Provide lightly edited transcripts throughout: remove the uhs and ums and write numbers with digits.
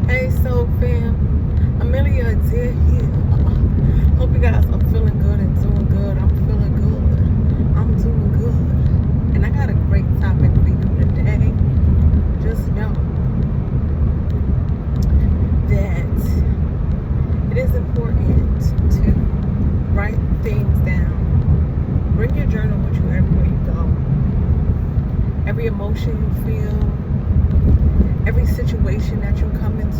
Hey, so fam, Amelia Adair here. Hope you guys are feeling good and doing good. I'm feeling good. I'm doing good. And I got a great topic for you today. Just know that it is important to write things down. Bring your journal with you everywhere you go. Every emotion you feel, every situation that you come into,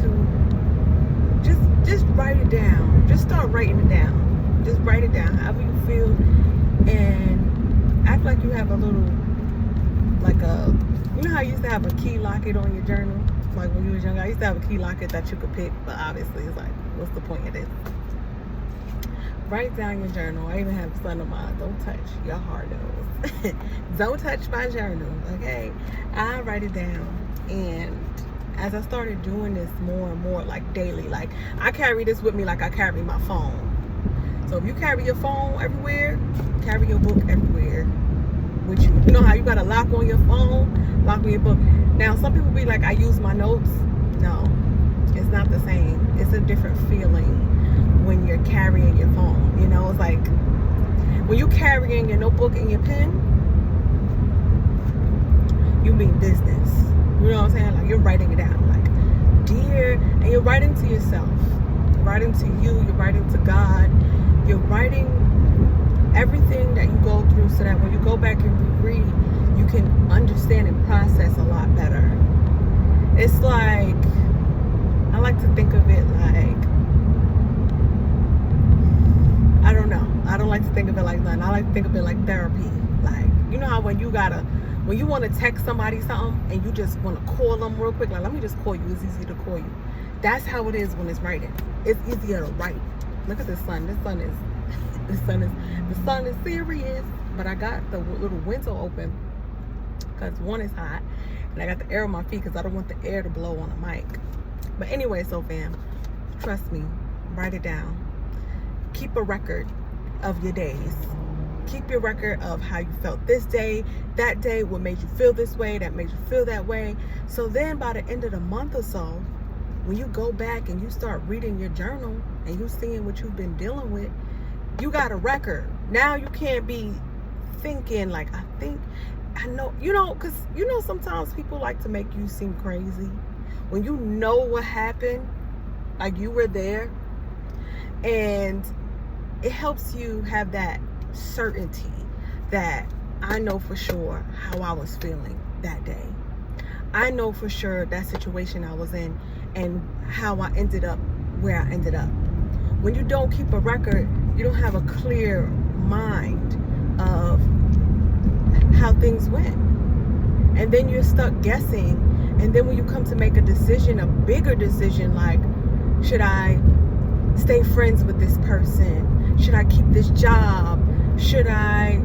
just write it down. Just start writing it down. Just write it down, however you feel, and act like you have a little, you know how you used to have a key locket on your journal? Like when you was younger, I used to have a key locket that you could pick, but obviously it's like, what's the point of this? Write down your journal. I even have a son of mine. Don't touch your hard nose. Don't touch my journal, okay? I write it down. And as I started doing this more and more, like daily, like I carry this with me like I carry my phone. So if you carry your phone everywhere, carry your book everywhere with you. You know how you got a lock on your phone, lock on your book. Now, some people be like, I use my notes. No, it's not the same. It's a different feeling when you're carrying your phone. You know, it's like when you carrying your notebook and your pen, you mean business. You know what I'm saying? Like you're writing it down, like dear, and you're writing to yourself. You're writing to you. You're writing to God. You're writing everything that you go through, so that when you go back and read, you can understand and process a lot better. It's like, I like to think of it like, I don't know. I don't like to think of it like that. I like to think of it like therapy. Like, you know how when you want to text somebody something and you just want to call them real quick, like, let me just call you. It's easy to call you. That's how it is when it's writing. It's easier to write. Look at the sun. The sun is serious. But I got the little window open because one is hot, and I got the air on my feet because I don't want the air to blow on the mic. But anyway, so fam, trust me, write it down. Keep a record of your days. Keep your record of how you felt this day, that day, what made you feel this way, that made you feel that way. So then by the end of the month or so, when you go back and you start reading your journal and you seeing what you've been dealing with, you got a record. Now you can't be thinking like, I know, because sometimes people like to make you seem crazy. When you know what happened, like you were there, and it helps you have that certainty that I know for sure how I was feeling that day. I know for sure that situation I was in and how I ended up where I ended up. When you don't keep a record, you don't have a clear mind of how things went. And then you're stuck guessing. And then when you come to make a decision, a bigger decision, like, should I stay friends with this person? Should I keep this job? Should I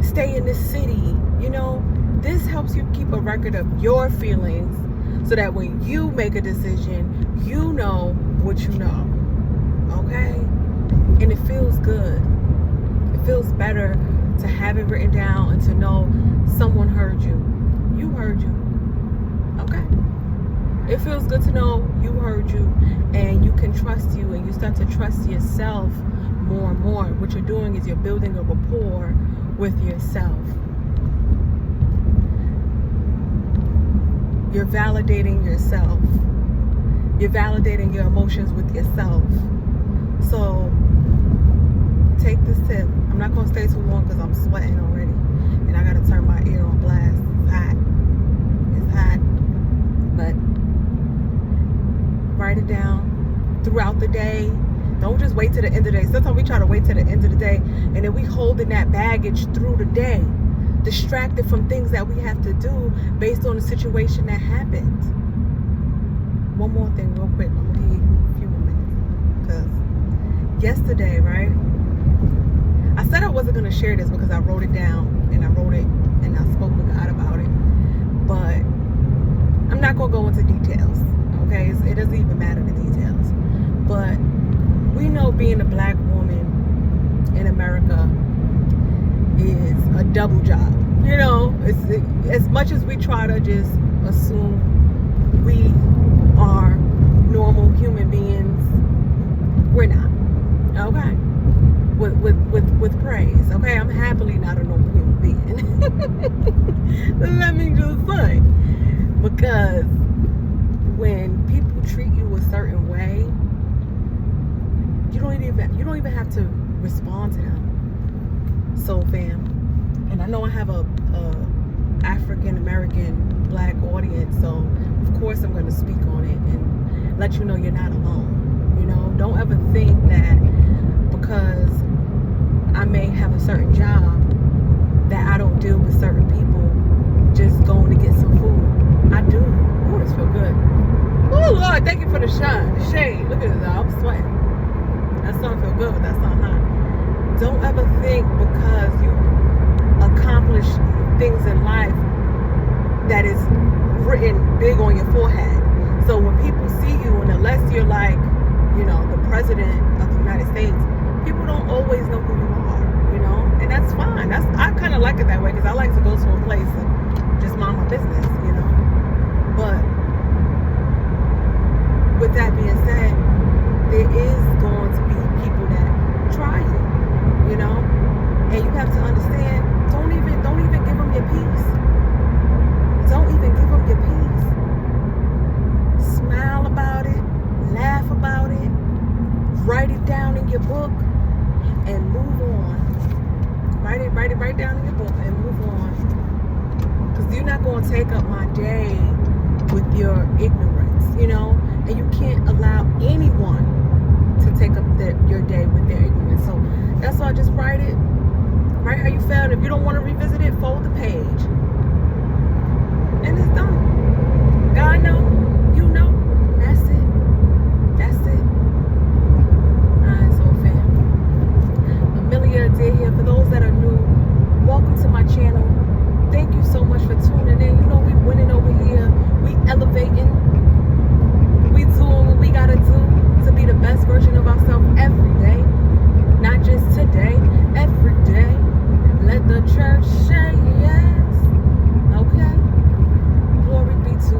stay in this city? This helps you keep a record of your feelings so that when you make a decision, you know what you know. Okay? And it feels good. It feels better to have it written down and to know someone heard you. You heard you. Okay? It feels good to know you heard you and you can trust you, and you start to trust yourself more and more. What you're doing is you're building a rapport with yourself. You're validating yourself. You're validating your emotions with yourself. So take this tip. I'm not going to stay too long because I'm sweating already. And I got to turn my ear on blast. It's hot. It's hot. But write it down throughout the day. Don't just wait till the end of the day. Sometimes we try to wait till the end of the day, and then we holding that baggage through the day, distracted from things that we have to do based on the situation that happened. One more thing real quick. I'm going to give you a few more minutes. Because yesterday, right, I said I wasn't going to share this because I wrote it down, and I wrote it, and I spoke with God about it. But I'm not going to go into details, okay? It doesn't even matter the details. But we know being a black woman in America is a double job. As much as we try to just assume we are praise. Okay, I'm happily not a normal human being. Let me just say, because when people treat you a certain way, you don't even have to respond to them. So fam, and I know I have a African American black audience, so of course I'm going to speak on it and let you know you're not alone. You know, don't ever think that because I may have a certain job that I don't deal with certain people just going to get some food. I do. Ooh, this feel good. Oh Lord, thank you for the shine, the shade. Look at this, I'm sweating. That sun feel good, but that sun hot. Don't ever think because you accomplish things in life that is written big on your forehead. So when people see you, and unless you're like, you know, the president of the United States, people don't always know who you are, you know, and that's fine. I kind of like it that way because I like to go to a place and just mind my business, you know. But with that being said, there is going to be people that try you, you know, and you have to understand. Don't even give them your peace. Don't even give them your peace. Smile about it, laugh about it, write it down in your book, and move on. Write it down in your book and move on. Because you're not going to take up my day with your ignorance, you know, and you can't allow anyone to take up your day with their ignorance. So that's why I just write it. Write how you felt. If you don't want to revisit it, fold the page. And it's done. God know, you know. That's it. That's it. Alright, so fam. Amelia Adair here. For those that are new, welcome to my channel. Thank you so much for tuning in. You know we winning over here. We elevating. We doing what we gotta do to be the best version of ourselves every day. Not just today, every day. Let the church say yes. Okay. Glory be to